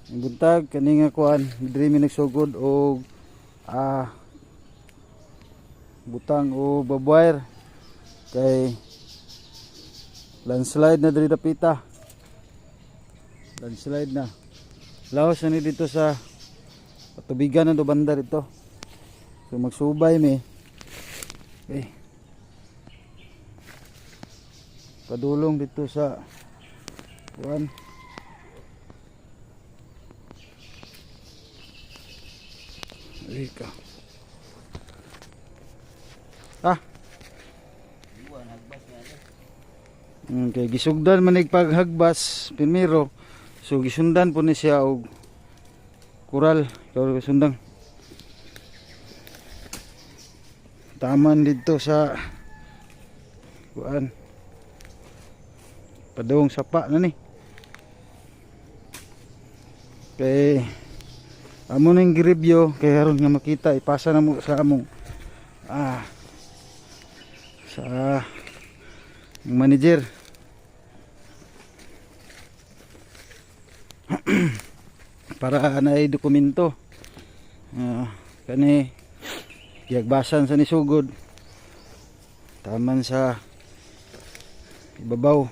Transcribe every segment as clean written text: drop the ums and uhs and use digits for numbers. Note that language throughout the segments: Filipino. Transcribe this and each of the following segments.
Ang buntag kani nga kuan diri mi nagsugod og butang o babwire kay landslide na diri dapita. Landslide na. Laos na ni dito sa patubigan na do banda dito. So magsubay mi. Okay. Padulong dito sa kuan. Ika. Okay, gisugdan man ig paghagbas primero. So gisundan po ni siya og kural, kay sundang. Taman dito sa kuan. Padung sapa na ni. Kay amo ning gireview kay aron nga makita ipasa na mo sa among sa manager. Para naay dokumento. Kani giyagbasan sa nisugod. Taman sa ibabaw.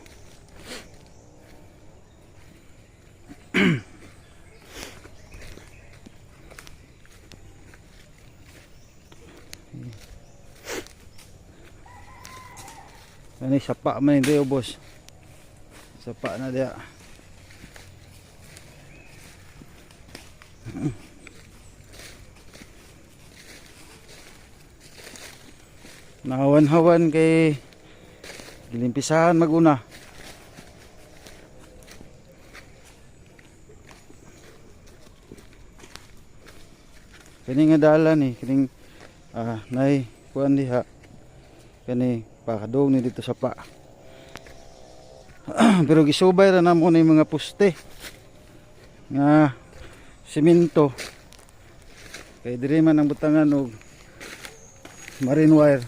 Kani sapa man hindi boss. Sapa na dia. Nahawan-hawan kay gilimpisahan maguna. Kani nga dalan ni kining nay kuan diha. Kani pakadong ni dito sa pa. Pero gisubay ra namo ni mga poste nga semento. Kay diri man ang butangan og marine wire.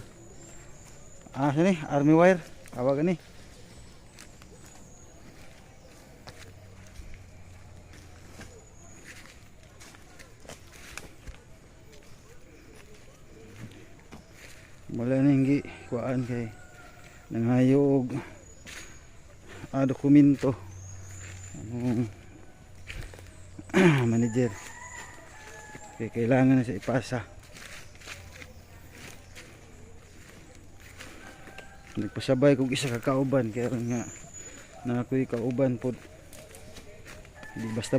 Sini army wire awag ni. Wala nang kuan kay nangayog dokumento manager kay kailangan na siya ipasa. Nagpasabay kog isa ka kauban kaya nga na ako'y kauban po di basta